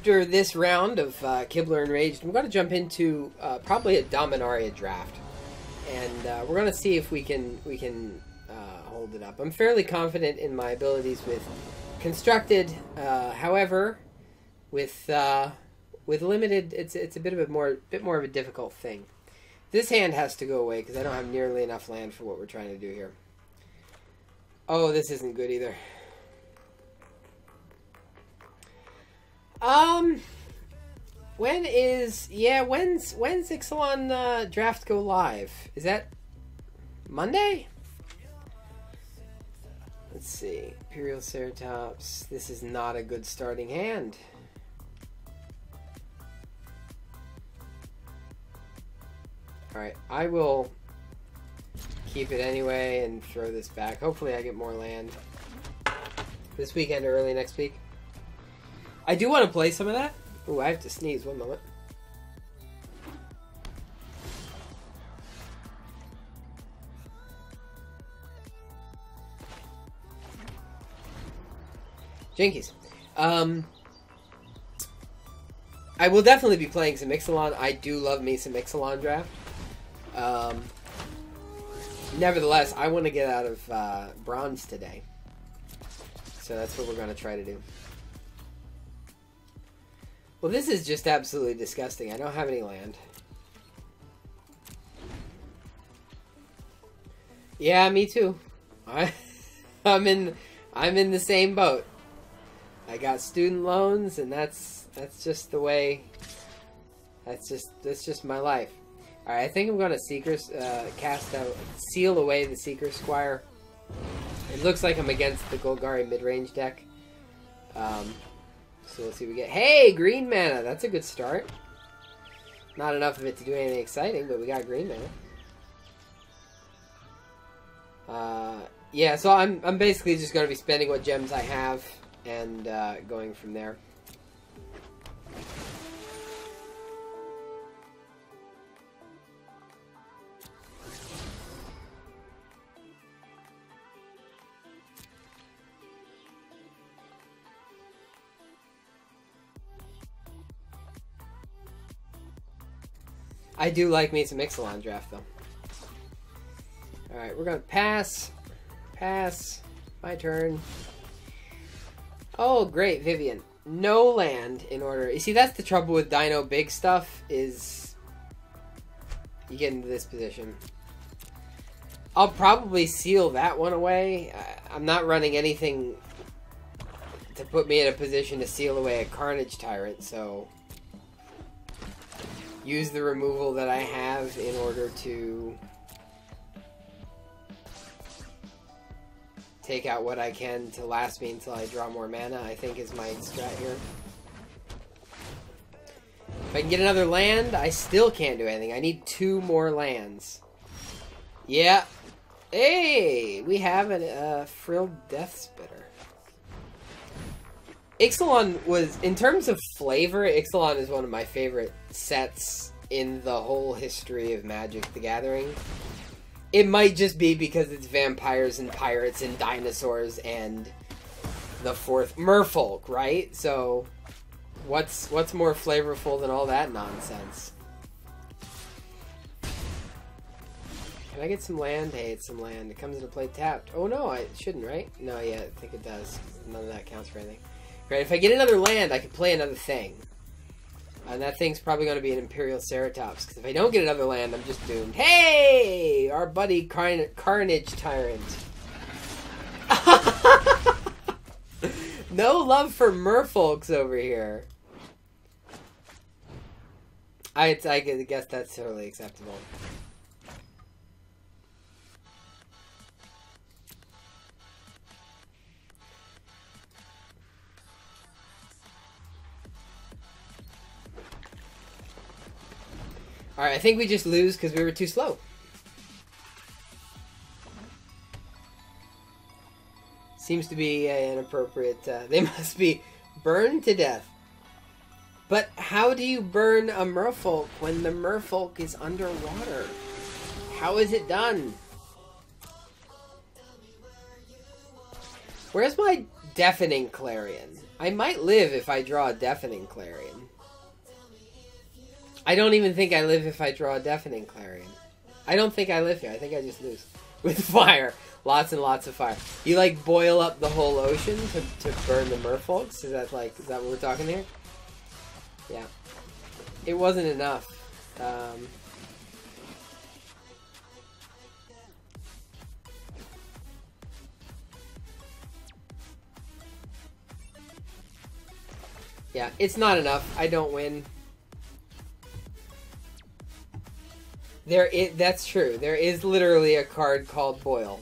after this round of Kibler Enraged, I'm going to jump into probably a Dominaria draft, and we're going to see if we can hold it up. I'm fairly confident in my abilities with Constructed. However, with Limited, it's a bit more of a difficult thing. This hand has to go away because I don't have nearly enough land for what we're trying to do here. Oh, this isn't good either. When's Ixalan draft go live? Is that Monday? Let's see. Imperial Ceratops. This is not a good starting hand. Alright, I will keep it anyway and throw this back. Hopefully I get more land this weekend or early next week. I do want to play some of that. Ooh, I have to sneeze. One moment. Jinkies. I will definitely be playing some Ixalan. I do love me some Ixalan draft. Nevertheless, I want to get out of bronze today. So that's what we're going to try to do. Well, this is just absolutely disgusting. I don't have any land. Yeah, me too. I'm in the same boat. I got student loans, and that's just the way. That's just my life. All right, I think I'm gonna seal away the Seeker Squire. It looks like I'm against the Golgari mid-range deck. So we'll see what we get. Hey, green mana. That's a good start. Not enough of it to do anything exciting, but we got green mana. Yeah, so I'm basically just going to be spending what gems I have and going from there. I do like me some Ixalan draft, though. Alright, we're going to pass. Pass. My turn. Oh, great, Vivian. No land in order. You see, that's the trouble with Dino Big stuff, is you get into this position. I'll probably seal that one away. I'm not running anything to put me in a position to seal away a Carnage Tyrant, so use the removal that I have in order to take out what I can to last me until I draw more mana, I think is my strat here. If I can get another land, I still can't do anything. I need 2 more lands. Yeah. Hey! We have a Frilled Death Spitter. Ixalan was, in terms of flavor, Ixalan is one of my favorite sets in the whole history of Magic the Gathering. It might just be because it's vampires and pirates and dinosaurs and the 4th merfolk, right? So what's more flavorful than all that nonsense? Can I get some land? Hey, it's some land. It comes into play tapped. Oh no, I shouldn't, right? No, yeah, I think it does. None of that counts for anything. Right, if I get another land, I can play another thing. And that thing's probably going to be an Imperial Ceratops, because if I don't get another land, I'm just doomed. Hey! Our buddy Carnage Tyrant. No love for merfolks over here. I guess that's totally acceptable. Alright, I think we just lose because we were too slow. Seems to be an appropriate... they must be burned to death. But how do you burn a merfolk when the merfolk is underwater? How is it done? Where's my Deafening Clarion. I might live if I draw a Deafening Clarion. I don't even think I live if I draw a Deafening Clarion. I don't think I live here. I think I just lose. With fire. Lots and lots of fire. You, like, boil up the whole ocean to burn the merfolks? Is that what we're talking here? Yeah. It wasn't enough. Yeah, it's not enough. I don't win. That's true. There is literally a card called Boil.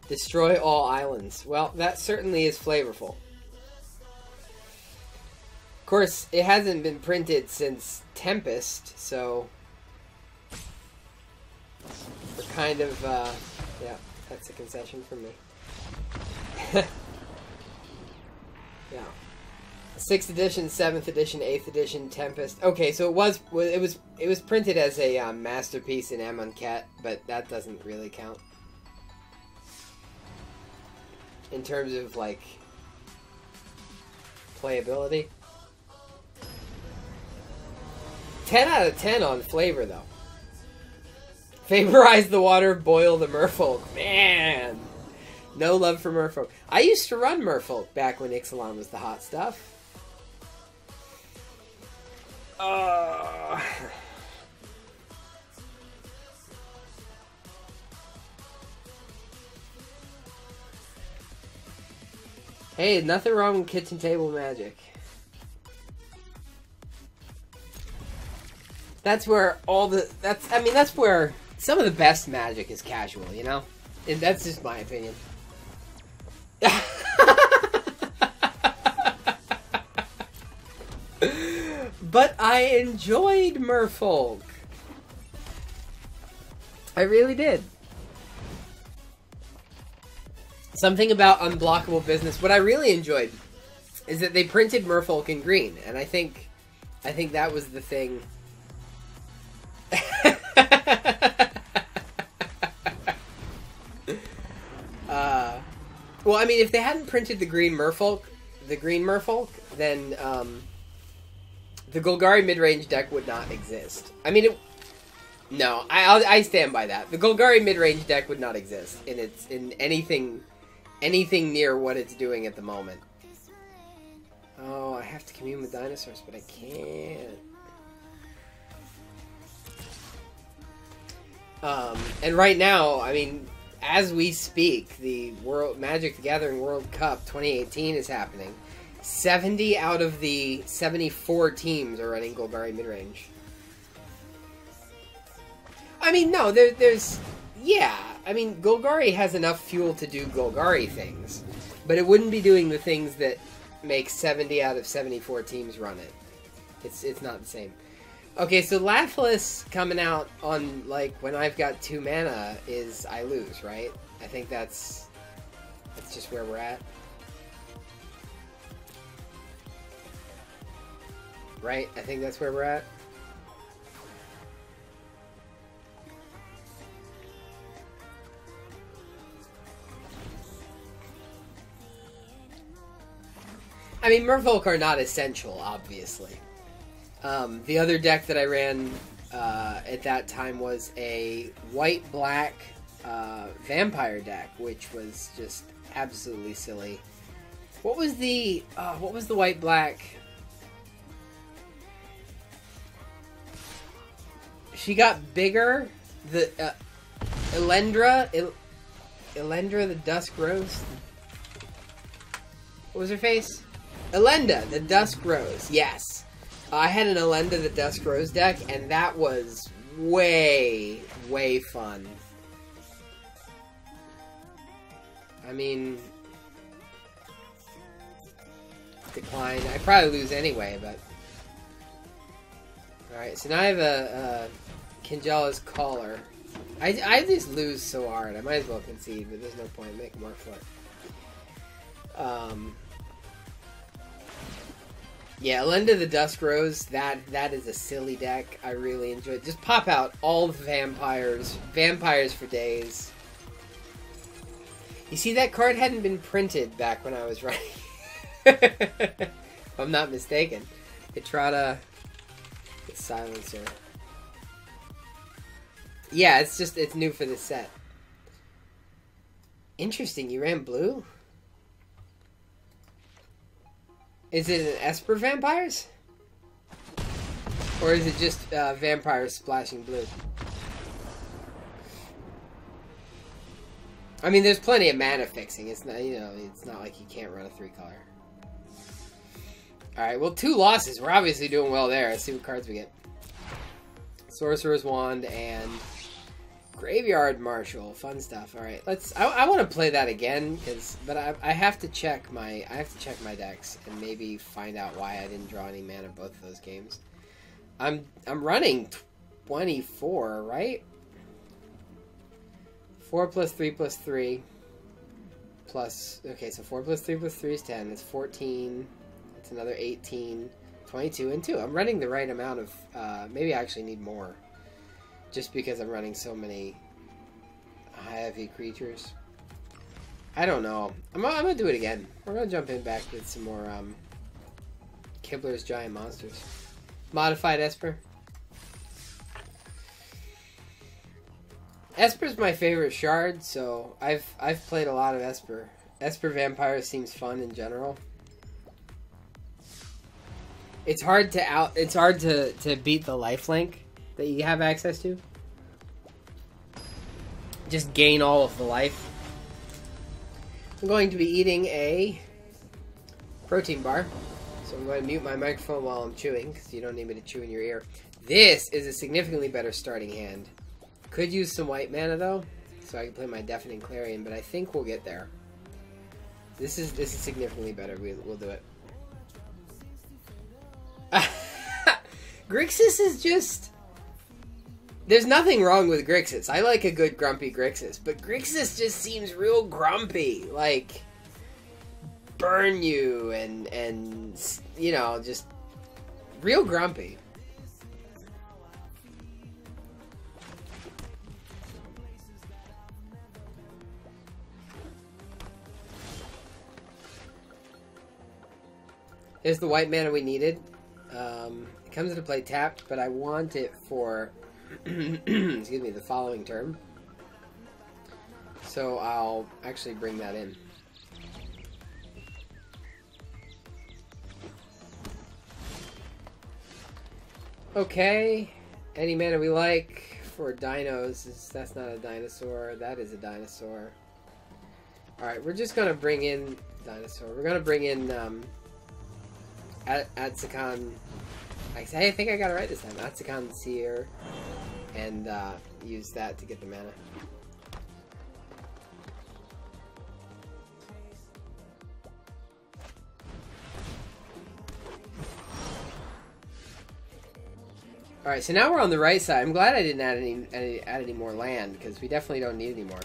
Destroy all islands. Well, that certainly is flavorful. Of course, it hasn't been printed since Tempest, so we're kind of, yeah, that's a concession for me. Yeah. 6th edition, 7th edition, 8th edition, Tempest. Okay, so it was printed as a masterpiece in Amonkhet, but that doesn't really count. In terms of, like, playability. 10 out of 10 on flavor, though. Vaporize the water, boil the merfolk. Man! No love for merfolk. I used to run merfolk back when Ixalan was the hot stuff. Hey, nothing wrong with kitchen table magic. That's where that's where some of the best magic is casual, you know? And that's just my opinion. But I enjoyed Merfolk. I really did. Something about Unblockable Business. What I really enjoyed is that they printed Merfolk in green, and I think that was the thing. Well, I mean, if they hadn't printed the green Merfolk, then the Golgari midrange deck would not exist. I mean, no, I stand by that. The Golgari midrange deck would not exist in anything near what it's doing at the moment. Oh, I have to commune with dinosaurs, but I can't. And right now, I mean, as we speak, the Magic the Gathering World Cup 2018 is happening. 70 out of the 74 teams are running Golgari midrange. I mean, no, there's... Yeah, I mean, Golgari has enough fuel to do Golgari things, but it wouldn't be doing the things that make 70 out of 74 teams run it. It's not the same. Okay, so Lathlis coming out on, like, when I've got 2 mana is I lose, right? I think that's just where we're at. Right? I think that's where we're at. I mean, Merfolk are not essential, obviously. The other deck that I ran at that time was a white-black vampire deck, which was just absolutely silly. What was the white-black? She got bigger. The Elendra the Dusk Rose. What was her face? Elenda the Dusk Rose. Yes. I had an Elenda the Dusk Rose deck, and that was way, way fun. I mean, decline. I probably lose anyway, but... Alright, so now I have a Kinjala's Caller. I just lose so hard. I might as well concede, but there's no point. Make them work for it. Yeah, Lend of the Dusk Rose, that is a silly deck. I really enjoy it. Just pop out all the vampires. Vampires for days. You see, that card hadn't been printed back when I was writing. If I'm not mistaken. Etrata, Silencer. Yeah, it's new for this set. Interesting, you ran blue? Is it an Esper Vampires? Or is it just vampires splashing blue? I mean, there's plenty of mana fixing. It's not, you know, it's not like you can't run a 3-color. Alright, well, 2 losses. We're obviously doing well there. Let's see what cards we get. Sorcerer's Wand and Graveyard Marshal. Fun stuff. Alright, I want to play that again, but I have to check my decks and maybe find out why I didn't draw any mana both of those games. I'm running 24, right? 4 plus 3 plus 3 plus... Okay, so 4 plus 3 plus 3 is 10. That's 14. That's another 18. 22 and 2. I'm running the right amount of... maybe I actually need more. Just because I'm running so many heavy creatures. I don't know. I'm going to do it again. We're going to jump in back with some more Kibler's Giant Monsters. Modified Esper. Esper's my favorite shard, so I've played a lot of Esper. Esper Vampire seems fun in general. It's hard to beat the lifelink that you have access to. Just gain all of the life. I'm going to be eating a protein bar, so I'm going to mute my microphone while I'm chewing because you don't need me to chew in your ear. This is a significantly better starting hand. Could use some white mana though, so I can play my Deafening Clarion, but I think we'll get there. This is significantly better. We'll do it. Grixis is just... There's nothing wrong with Grixis. I like a good grumpy Grixis, but Grixis just seems real grumpy. Like, burn you and you know, just real grumpy. There's the white mana we needed. It comes into play tapped, but I want it for, excuse me, the following turn. So I'll actually bring that in. Okay, any mana we like for dinos. That's not a dinosaur. That is a dinosaur. Alright, we're just going to bring in dinosaur. We're going to bring in Atsakan. I think I got it right this time. Atsakan Seer, and use that to get the mana. All right, so now we're on the right side. I'm glad I didn't add any more land because we definitely don't need any more.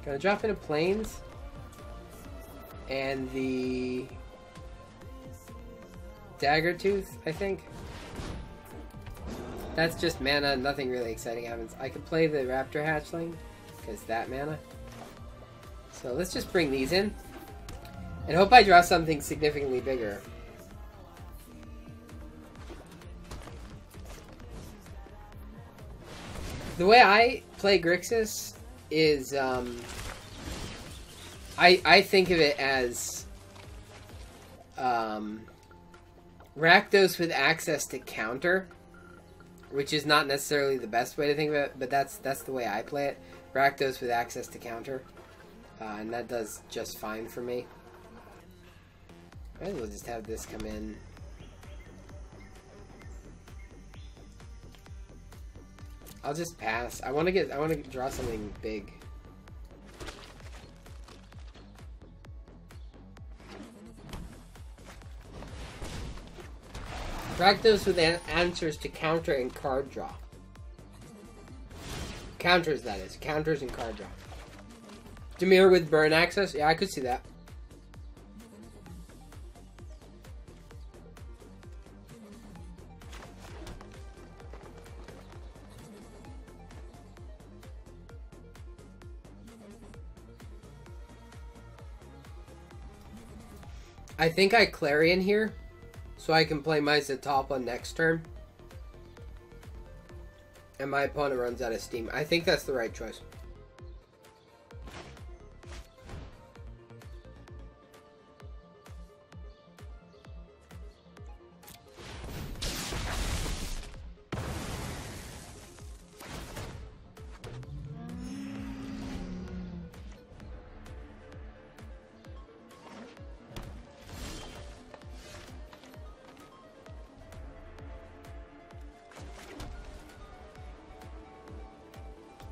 Gonna drop into plains. And the Dagger Tooth, I think. That's just mana, nothing really exciting happens. I could play the Raptor Hatchling, because that mana. So let's just bring these in. And hope I draw something significantly bigger. The way I play Grixis is, I think of it as Rakdos with access to counter, which is not necessarily the best way to think of it, but that's the way I play it. Rakdos with access to counter, and that does just fine for me. Maybe we'll just have this come in. I'll just pass. I want to draw something big. Rakdos with answers to counter and card draw. Counters, that is. Counters and card draw. Dimir with burn access. Yeah, I could see that. I think I Clarion here, so I can play my Zatalpa next turn. And my opponent runs out of steam. I think that's the right choice.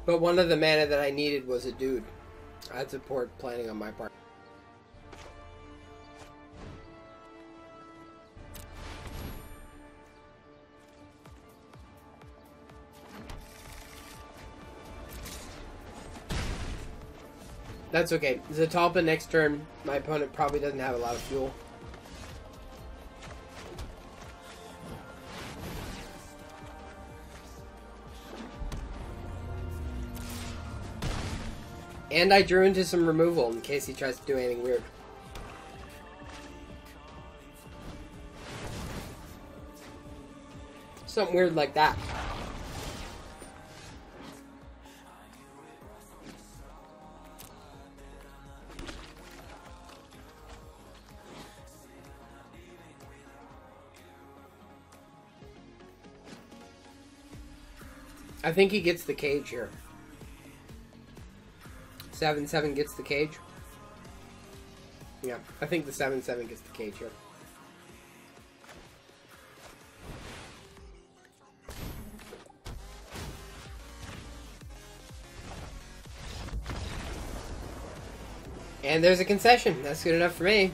But one of the mana that I needed was a dude. That's a poor planning on my part. That's okay. Zatalpa next turn, my opponent probably doesn't have a lot of fuel. And I drew into some removal in case he tries to do anything weird. Something weird like that. I think he gets the cage here. 7/7 gets the cage. Yeah, I think the 7/7 gets the cage here. And there's a concession. That's good enough for me.